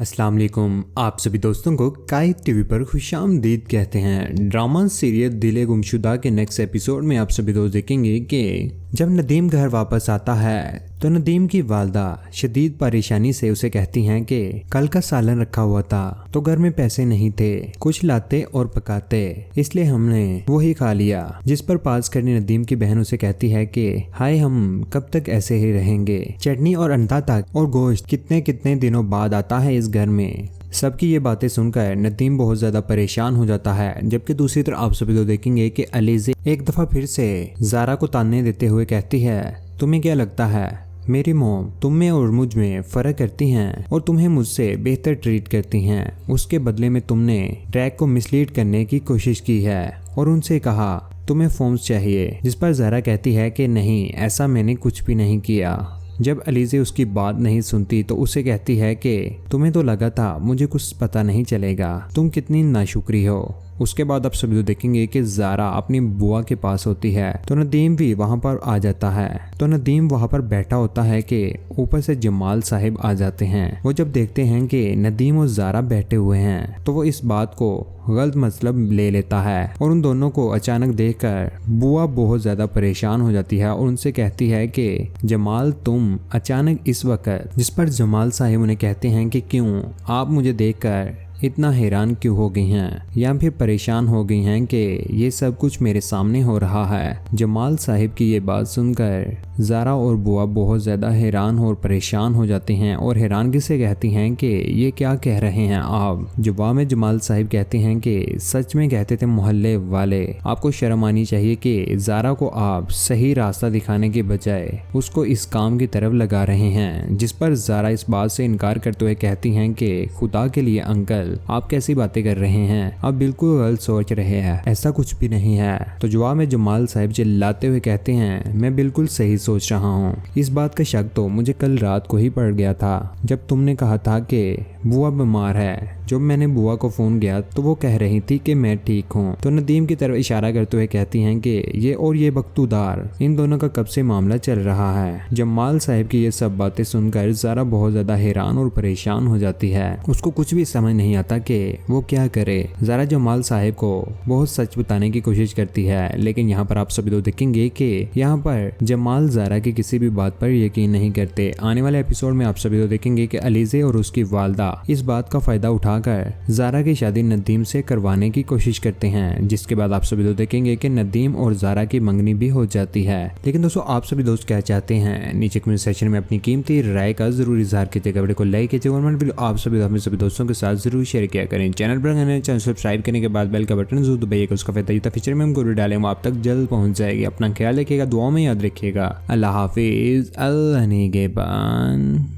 अस्सलाम वालेकुम। आप सभी दोस्तों को काइट टीवी पर खुशामदीद कहते हैं। ड्रामा सीरियल दिल गुमशुदा के नेक्स्ट एपिसोड में आप सभी दोस्त देखेंगे कि जब नदीम घर वापस आता है तो नदीम की वालदा शदीद परेशानी से उसे कहती हैं कि कल का सालन रखा हुआ था तो घर में पैसे नहीं थे, कुछ लाते और पकाते, इसलिए हमने वही खा लिया। जिस पर पास करनी नदीम की बहन उसे कहती है कि हाय हम कब तक ऐसे ही रहेंगे, चटनी और अंडा तक और गोश्त कितने कितने दिनों बाद आता है इस घर में। सबकी ये बातें सुनकर नदीम बहुत ज्यादा परेशान हो जाता है। जबकि दूसरी तरफ आप सभी तो देखेंगे कि अलीज़े एक दफा फिर से ज़ारा को ताने देते हुए कहती है तुम्हें क्या लगता है मेरी मॉम तुम में और मुझ में फर्क करती हैं और तुम्हें मुझसे बेहतर ट्रीट करती हैं। उसके बदले में तुमने ट्रैक को मिसलीड करने की कोशिश की है और उनसे कहा तुम्हें फॉर्म्स चाहिए, जिस पर ज़ारा कहती है कि नहीं ऐसा मैंने कुछ भी नहीं किया। जब अलीज़े उसकी बात नहीं सुनती तो उसे कहती है कि तुम्हें तो लगा था मुझे कुछ पता नहीं चलेगा, तुम कितनी नाशुक्री हो। उसके बाद आप सभी तो देखेंगे कि ज़ारा अपनी बुआ के पास होती है तो नदीम भी वहां पर आ जाता है। तो नदीम वहां पर बैठा होता है कि ऊपर से जमाल साहिब आ जाते हैं। वो जब देखते हैं कि नदीम और ज़ारा बैठे हुए हैं तो वो इस बात को गलत मतलब ले लेता है और उन दोनों को अचानक देखकर बुआ बहुत ज्यादा परेशान हो जाती है और उनसे कहती है कि जमाल तुम अचानक इस वक्त, जिस पर जमाल साहिब उन्हें कहते हैं कि क्यों आप मुझे देखकर इतना हैरान क्यों हो गई हैं या फिर परेशान हो गई हैं कि ये सब कुछ मेरे सामने हो रहा है। जमाल साहिब की ये बात सुनकर ज़ारा और बुआ बहुत ज़्यादा हैरान और परेशान हो जाती हैं और हैरानगी से कहती हैं कि ये क्या कह रहे हैं आप। जवाब में जमाल साहिब कहते हैं कि सच में कहते थे मोहल्ले वाले, आपको शर्म आनी चाहिए कि ज़ारा को आप सही रास्ता दिखाने के बजाय उसको इस काम की तरफ लगा रहे हैं। जिस पर ज़ारा इस बात से इनकार करते हुए कहती हैं कि खुदा के लिए अंकल आप कैसी बातें कर रहे हैं, आप बिल्कुल गलत सोच रहे हैं, ऐसा कुछ भी नहीं है। तो जवाब में जमाल साहिब चिल्लाते हुए कहते हैं मैं बिल्कुल सही सोच रहा हूँ। इस बात का शक तो मुझे कल रात को ही पड़ गया था जब तुमने कहा था कि बुआ बीमार है। जब मैंने बुआ को फोन किया तो वो कह रही थी कि मैं ठीक हूँ। तो नदीम की तरफ इशारा करते हुए कहती हैं कि ये बख्तूदार इन दोनों का कब से मामला चल रहा है। जमाल साहिब की ये सब बातें सुनकर ज़ारा बहुत ज्यादा हैरान और परेशान हो जाती है। उसको कुछ भी समझ नहीं आता कि वो क्या करे। ज़ारा जमाल साहिब को बहुत सच बताने की कोशिश करती है, लेकिन यहाँ पर आप सभी तो देखेंगे कि यहाँ पर जमाल ज़ारा की किसी भी बात पर यकीन नहीं करते। आने वाले एपिसोड में आप सभी तो देखेंगे कि अलीज़े और उसकी वालदा इस बात का फायदा उठाकर ज़ारा की शादी नदीम से करवाने की कोशिश करते हैं, जिसके बाद आप सभी तो देखेंगे कि नदीम और ज़ारा की मंगनी भी हो जाती है। लेकिन दोस्तों आप सभी दोस्त क्या चाहते हैं नीचे कमेंट सेक्शन में अपनी कीमती राय का जरूर इजहार कीजिएगा। वीडियो को लाइक कीजिएगा और वीडियो आप सभी दोस्तों के साथ जरूर शेयर किया करें। चैनल पर चैनल सब्सक्राइब करने के बाद बेल का बटन जरूर दबाइएगा, उसका फायदा फीचर में हम जरूर डालेंगे, आप तक जल्द पहुंच जाएगी। अपना ख्याल रखिएगा, दुआ में याद रखिएगा। अल्लाह हाफिज, अल्लाह निगहबान।